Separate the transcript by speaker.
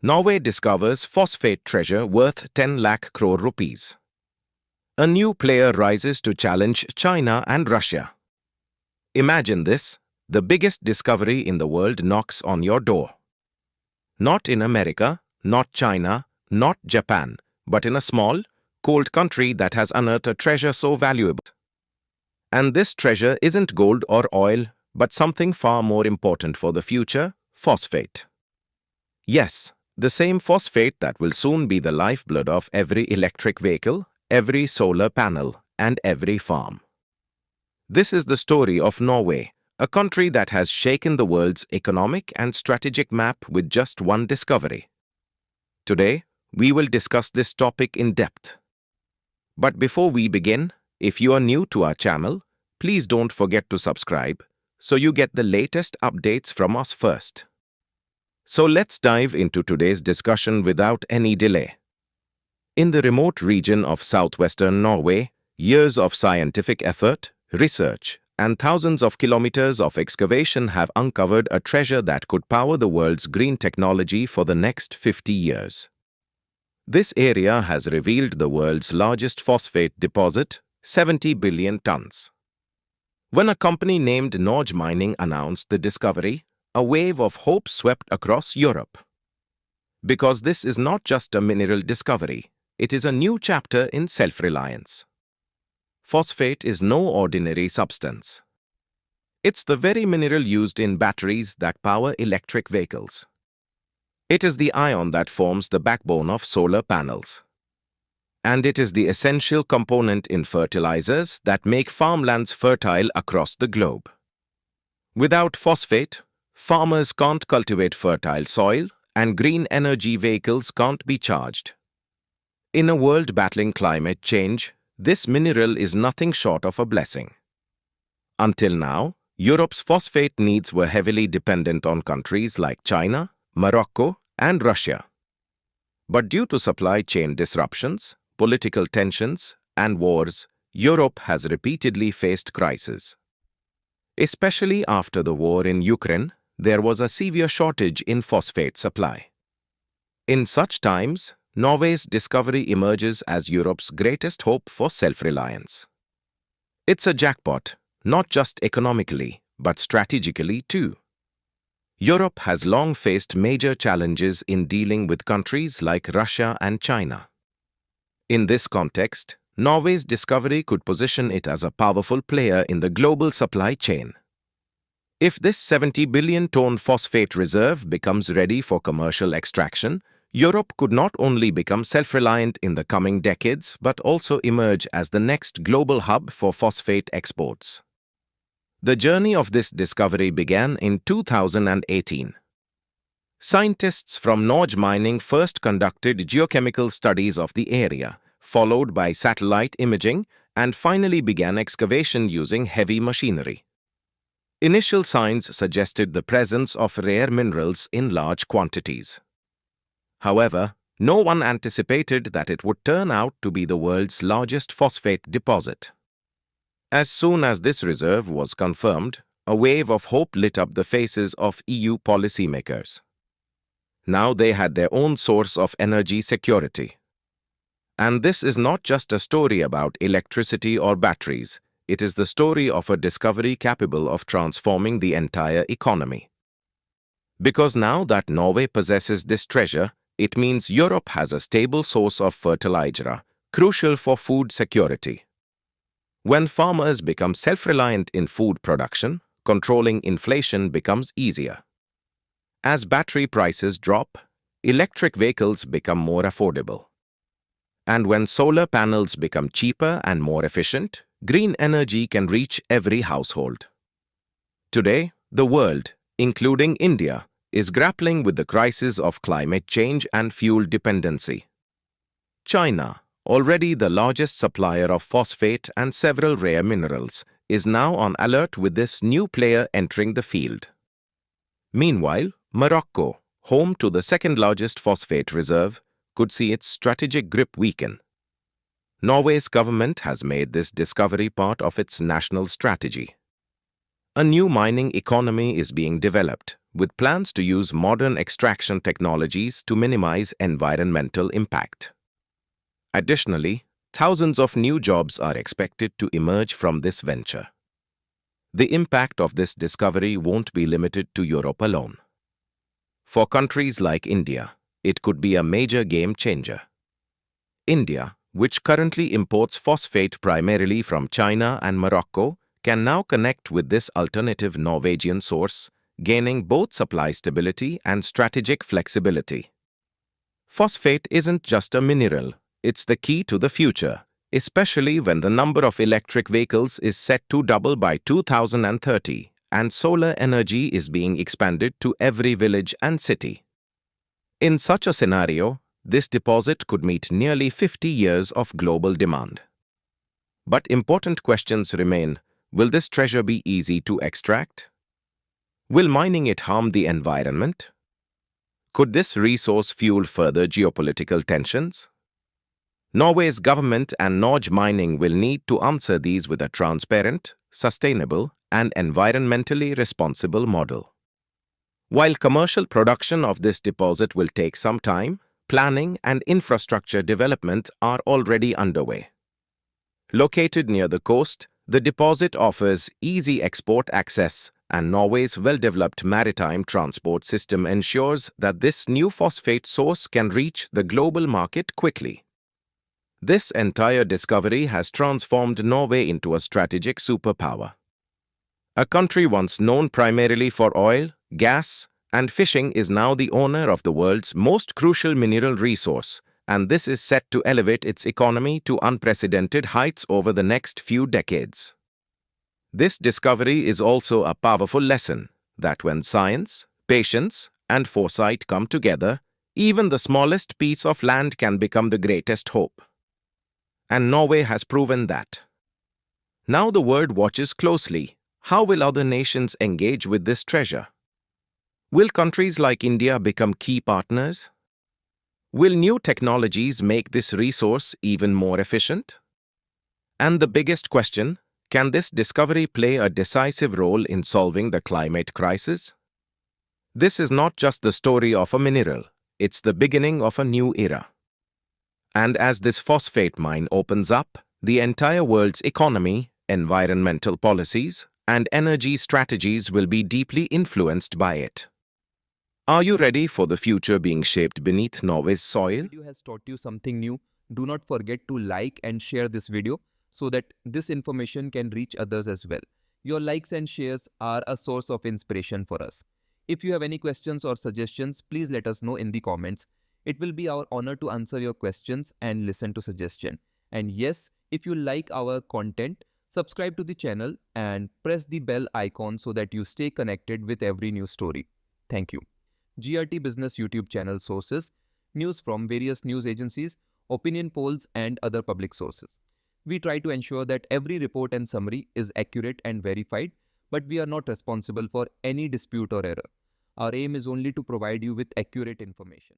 Speaker 1: Norway discovers phosphate treasure worth 10 lakh crore rupees. A new player rises to challenge China and Russia. Imagine this, the biggest discovery in the world knocks on your door. Not in America, not China, not Japan, but in a small, cold country that has unearthed a treasure so valuable. And this treasure isn't gold or oil, but something far more important for the future: phosphate. Yes, the same phosphate that will soon be the lifeblood of every electric vehicle, every solar panel, and every farm. This is the story of Norway, a country that has shaken the world's economic and strategic map with just one discovery. Today, we will discuss this topic in depth. But before we begin, if you are new to our channel, please don't forget to subscribe so you get the latest updates from us first. So let's dive into today's discussion without any delay. In the remote region of southwestern Norway, years of scientific effort, research, and thousands of kilometers of excavation have uncovered a treasure that could power the world's green technology for the next 50 years. This area has revealed the world's largest phosphate deposit, 70 billion tons. When a company named 𝐮𝐸𝐿 announced the discovery, a wave of hope swept across Europe. Because this is not just a mineral discovery, it is a new chapter in self-reliance. Phosphate is no ordinary substance. It's the very mineral used in batteries that power electric vehicles. It is the ion that forms the backbone of solar panels. And it is the essential component in fertilizers that make farmlands fertile across the globe. Without phosphate, farmers can't cultivate fertile soil, and green energy vehicles can't be charged. In a world battling climate change, this mineral is nothing short of a blessing. Until now, Europe's phosphate needs were heavily dependent on countries like China, Morocco, and Russia. But due to supply chain disruptions, political tensions, and wars, Europe has repeatedly faced crises. Especially after the war in Ukraine, there was a severe shortage in phosphate supply. In such times, Norway's discovery emerges as Europe's greatest hope for self-reliance. It's a jackpot, not just economically, but strategically too. Europe has long faced major challenges in dealing with countries like Russia and China. In this context, Norway's discovery could position it as a powerful player in the global supply chain. If this 70 billion ton phosphate reserve becomes ready for commercial extraction, Europe could not only become self-reliant in the coming decades but also emerge as the next global hub for phosphate exports. The journey of this discovery began in 2018. Scientists from 𝐮𝐸𝐿 first conducted geochemical studies of the area, followed by satellite imaging, and finally began excavation using heavy machinery. Initial signs suggested the presence of rare minerals in large quantities. However, no one anticipated that it would turn out to be the world's largest phosphate deposit. As soon as this reserve was confirmed, a wave of hope lit up the faces of EU policymakers. Now they had their own source of energy security. And this is not just a story about electricity or batteries, it is the story of a discovery capable of transforming the entire economy. Because now that Norway possesses this treasure, it means Europe has a stable source of fertilizer, crucial for food security. When farmers become self-reliant in food production, controlling inflation becomes easier. As battery prices drop, electric vehicles become more affordable. And when solar panels become cheaper and more efficient, green energy can reach every household. Today, the world, including India, is grappling with the crisis of climate change and fuel dependency. China, already the largest supplier of phosphate and several rare minerals, is now on alert with this new player entering the field. Meanwhile, Morocco, home to the second-largest phosphate reserve, could see its strategic grip weaken. Norway's government has made this discovery part of its national strategy. A new mining economy is being developed, with plans to use modern extraction technologies to minimize environmental impact. Additionally, thousands of new jobs are expected to emerge from this venture. The impact of this discovery won't be limited to Europe alone. For countries like India, it could be a major game changer. India, which currently imports phosphate primarily from China and Morocco, can now connect with this alternative Norwegian source, gaining both supply stability and strategic flexibility. Phosphate isn't just a mineral, it's the key to the future, especially when the number of electric vehicles is set to double by 2030 and solar energy is being expanded to every village and city. In such a scenario, this deposit could meet nearly 50 years of global demand. But important questions remain. Will this treasure be easy to extract? Will mining it harm the environment? Could this resource fuel further geopolitical tensions? Norway's government and Norge Mining will need to answer these with a transparent, sustainable, and environmentally responsible model. While commercial production of this deposit will take some time, planning and infrastructure development are already underway. Located near the coast, the deposit offers easy export access, and Norway's well-developed maritime transport system ensures that this new phosphate source can reach the global market quickly. This entire discovery has transformed Norway into a strategic superpower. A country once known primarily for oil, gas, and fishing is now the owner of the world's most crucial mineral resource, and this is set to elevate its economy to unprecedented heights over the next few decades. This discovery is also a powerful lesson that when science, patience, and foresight come together, even the smallest piece of land can become the greatest hope. And Norway has proven that. Now the world watches closely. How will other nations engage with this treasure? Will countries like India become key partners? Will new technologies make this resource even more efficient? And the biggest question, can this discovery play a decisive role in solving the climate crisis? This is not just the story of a mineral, it's the beginning of a new era. And as this phosphate mine opens up, the entire world's economy, environmental policies, and energy strategies will be deeply influenced by it. Are you ready for the future being shaped beneath Norway's soil?
Speaker 2: This video has taught you something new. Do not forget to like and share this video so that this information can reach others as well. Your likes and shares are a source of inspiration for us. If you have any questions or suggestions, please let us know in the comments. It will be our honor to answer your questions and listen to suggestions. And yes, if you like our content, subscribe to the channel and press the bell icon so that you stay connected with every new story. Thank you. GRT Business YouTube channel sources, news from various news agencies, opinion polls and other public sources. We try to ensure that every report and summary is accurate and verified, but we are not responsible for any dispute or error. Our aim is only to provide you with accurate information.